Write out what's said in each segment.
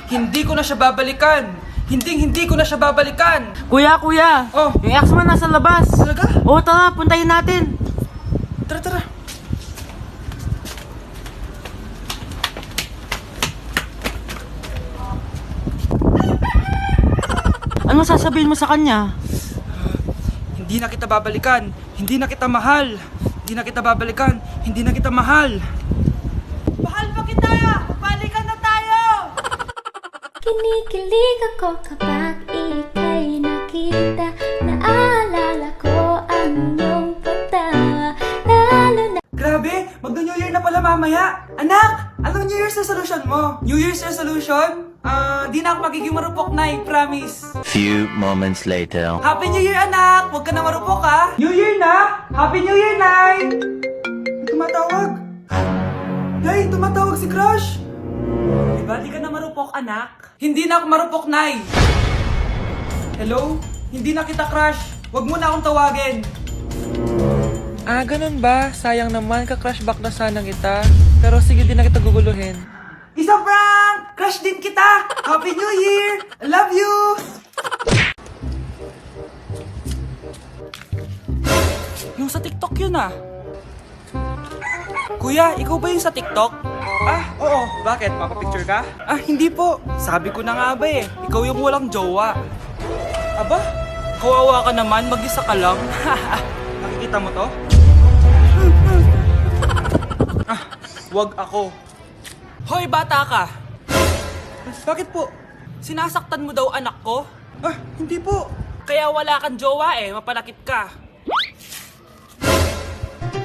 Hindi ko na siya babalikan. Hindi ko na siya babalikan. Kuya! Oh. Yung ex mo nasa labas! Talaga? Oo, tara, puntayin natin! Tara. Ano sasabihin mo sa kanya? Hindi na kita babalikan. Hindi na kita mahal. Hindi na kita babalikan. Hindi na kita mahal. Mahal pa kita! Balikan na tayo! Kinikilig ako kapag ika'y nakita. Naalala ko ang iyong pagtawa. Lalo na Grabe! Magno-New Year na pala mamaya! Anak! Anong New Year's resolution mo? New Year's resolution? Di na ako magiging marupok, Nay. Promise. Few moments later. Happy New Year, anak! Huwag ka na marupok, ha? New Year na! Happy New Year, Nay! May tumatawag. Nay, tumatawag si Crush. Diba, di ka na marupok, anak? Hindi na ako marupok, Nay. Hello? Hindi na kita crush. Huwag mo na akong tawagin. Ganun ba? Sayang naman, ka-crush back na sana kita. Pero sige, di na kita guguluhin. Isa prank! Crush din kita! Happy New Year! I love you! Yung sa TikTok yun ah. Kuya, ikaw ba yung sa TikTok? Oo. Bakit? Papapicture ka? Hindi po. Sabi ko na nga ba eh. Ikaw yung walang jowa. Aba? Kawawa ka naman, mag-isa ka lang. Nakikita mo to? Wag ako. Hoy, bata ka! Bakit po? Sinasaktan mo daw anak ko? Hindi po. Kaya wala kang jowa eh, mapanakit ka.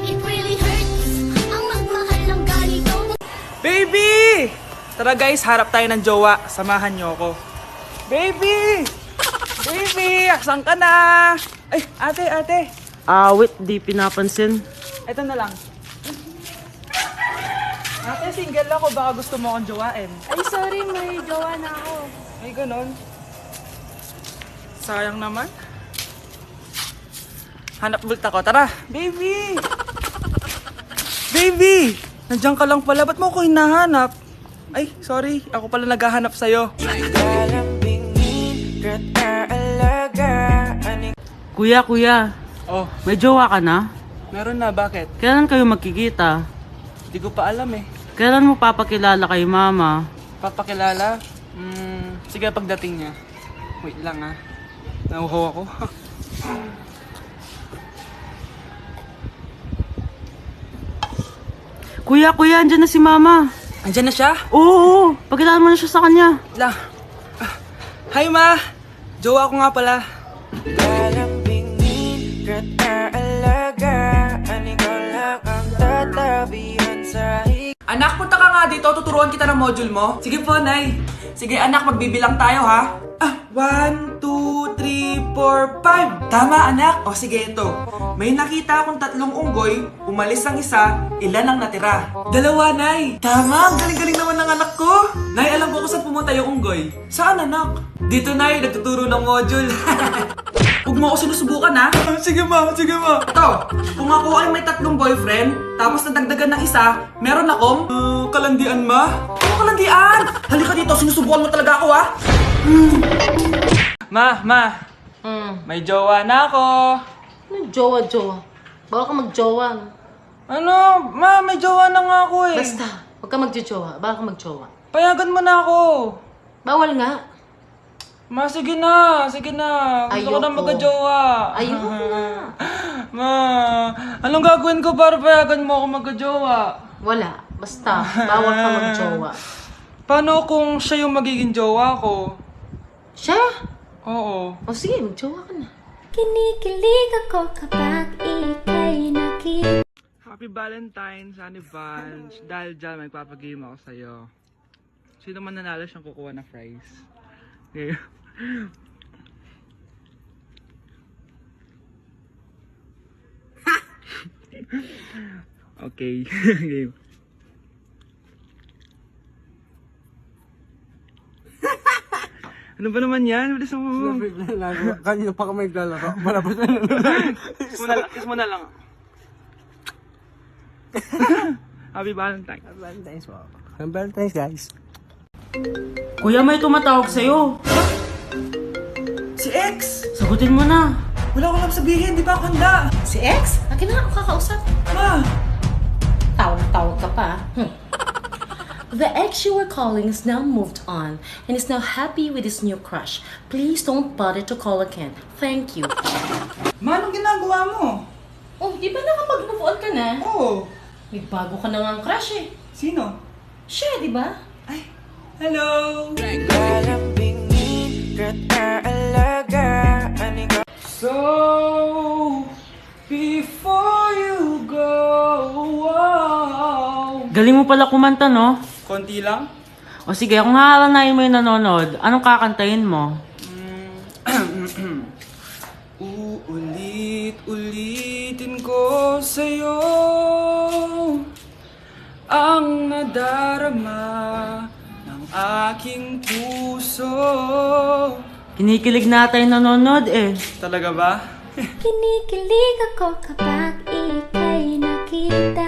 it really hurts ang magmahal ng ganito. Baby! Tara guys, harap tayo ng jowa. Samahan niyo ako. Baby! Baby! Asan ka na? Ay, ate. Wait, di pinapansin. Ito na lang. Ate, single ako. Baka gusto mo akong jowain. Ay, sorry, may jowa na ako. Ay, ganon. Sayang naman. Hanap bulit ako. Tara! Baby! Baby! Nandiyan ka lang pala. Ba't mo ako hinahanap? Ay, sorry. Ako pala naghahanap sa'yo. Kuya, Oh, may jowa ka na? meron na. Bakit? Kailan kayo magkikita? Hindi ko pa alam eh. Kailan mo papakilala kay mama? Papakilala? Sige, pagdating niya. Wait lang ah. Nauhaw ako. Kuya, andyan na si mama. Andiyan na siya? Oo, pakilala mo na siya sa kanya. Wait lang. Hi ma! Jowa ko nga pala. Anak, punta ka nga dito. Tuturuan kita ng module mo. Sige po, Nay. Sige, anak. Magbibilang tayo, ha? 1, 2, 3, 4, 5. Tama, anak. O, sige, ito. May nakita akong 3 unggoy. Umalis ang isa. Ilan ang natira? 2, Nay. Tama. Ang galing-galing naman ng anak ko. Nay, alam ko kung saan pumunta yung unggoy. Saan, anak? Dito, Nay. Nagtuturo ng module. Huwag mo ako sinusubukan, ha? Sige, ma. Ito, kung ako ay may 3 boyfriend, tapos nadagdagan ng isa, meron akong... kalandian, ma? Ano kalandian? Halika dito, sinusubukan mo talaga ako, ha? Ma. May jowa na ako. Ano jowa? Bawal ka magjowa. Ano? Ma, may jowa na nga ako eh. Basta, huwag ka magjowa. Bawal ka magjowa. Payagan mo na ako. Bawal nga. Ma, sige na. Gusto ko na Ayoko. magka-jowa. Ayoko na. Ma, anong gagawin ko para payagan mo ako magka-jowa? Wala. Basta, bawal ka magjowa. Paano kung siya yung magiging jowa ko? Siya? Oo. O sige, magjowa ka na. Kinikilig ako kapag ika'y nakita. Happy Valentine's, Honey Bunch. Dahil dyan, magpapagame ako sa'yo. Sino man nanalo siyang kukuha na fries. Okay. Okay. Game. Ano ba naman yan? Bilis mo. Kanina pa kami naglalaro. Malabas na Kiss mo na lang. Happy Valentine's. Valentine's po. Happy Valentine's, guys. Kuya, may tumatawag sa'yo. Si X! Sagutin mo na. Wala ko lang sabihin, di ba ako handa? Si X? Akin na ako kakausap. Ma! Tawag-tawag ka pa. The ex you were calling is now moved on and is now happy with his new crush. Please don't bother to call again. Thank you. Ma, anong ginagawa mo? Oh, di ba nakapag-move on ka na? Oo. May bago ka na nga crush eh. Sino? Siya, di ba? Ay, hello! So, before you go, Galing mo pala kumanta, no? konti lang? O sige, kung hahalanayin mo yung nanonood, anong kakantahin mo? Uulit-ulitin ko sa'yo ang nadarama ng aking puso. Kinikilig na tayo nanonood eh. Talaga ba? Kinikilig ako kapag ika'y nakita.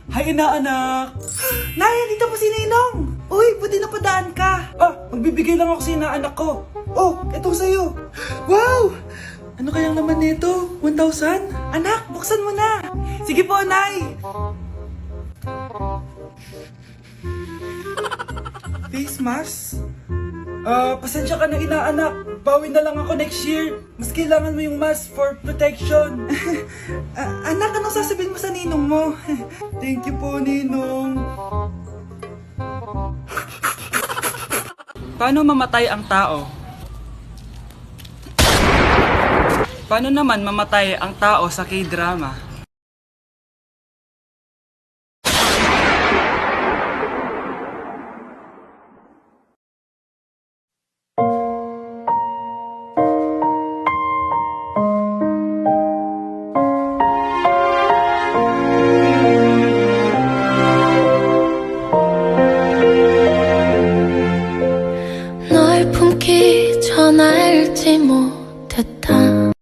Hi, inaanak! Nay, dito po si Ninong! Uy, buti napadaan ka! Magbibigay lang ako sa inaanak ko. Oh, eto sa'yo. Wow! Ano kayang laman nito? 1,000? Anak, buksan mo na! Sige po, Nay! Face mask? Pasensya ka na inaanak. Bawi na lang ako next year. Mas kailangan mo yung mask for protection. Anak, anong sasabihin mo sa ninong mo? Thank you po, ninong. Paano mamatay ang tao? Paano naman mamatay ang tao sa K-drama? 널 품기 전 알지 못했다.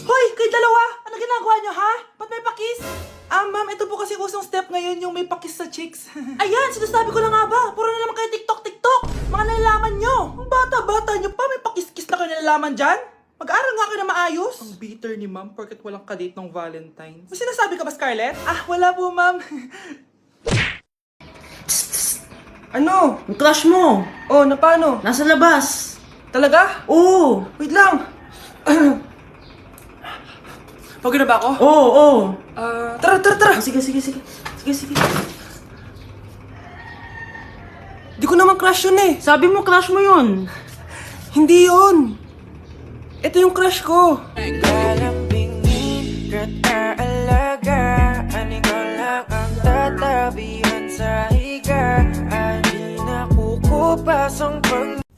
Hoy, kayo dalawa! Ano ginagawa nyo, ha? Ba't may pakis? Ma'am, ito po kasi usong step ngayon yung may pakis sa chicks. Ayan, sinasabi ko na nga ba? Puro na naman kayo TikTok! Mga nalalaman nyo! Ang bata-bata nyo pa, may pakis-kis na kayo nalalaman dyan? Mag-aaral nga kayo na maayos. Ang bitter ni ma'am, porket walang kadate ng Valentine's. May sinasabi ka ba, Scarlett? Wala po, ma'am. Ano? Yung crush mo, Oh, na paano? nasa labas. Talaga? Oo, Wait lang! Pagod na ba ako? oo. Tara! Sige. Di ko naman crush yun eh. Sabi mo crush mo yun. Hindi yun. Ito yung crush ko.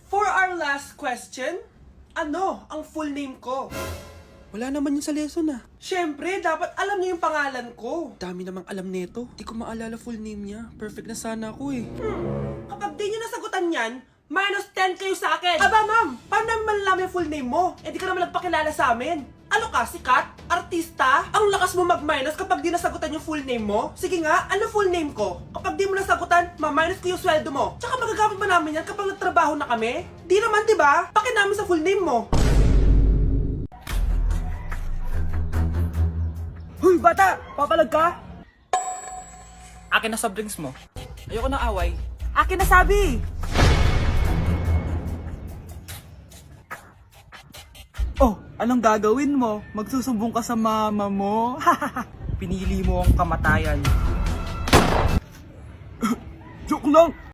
For our last question, ano ang full name ko? Wala naman yun sa lesson Siyempre, dapat alam niyo yung pangalan ko. Dami namang alam nito. Di ko maalala full name niya. Perfect na sana ako eh. Kapag di nyo nasagutan yan, minus 10 kayo sa akin. Aba ma'am, paano namin malalaman yung full name mo? Eh di ka naman nagpakilala sa amin. Ano ka, sikat? Artista? Ang lakas mo mag-minus kapag di nasagutan yung full name mo? Sige nga, ano full name ko? Kapag di mo nasagutan, ma-minus ko yung sweldo mo. Tsaka magagamit ba namin yan kapag nagtrabaho na kami? Di naman, diba? Pakin namin sa full name mo. Huy, bata! Papalag ka? Akin na soft drinks mo. Ayoko na away. Akin na sabi! Oh, anong gagawin mo? Magsusumbong ka sa mama mo? Pinili mo ang kamatayan. lang.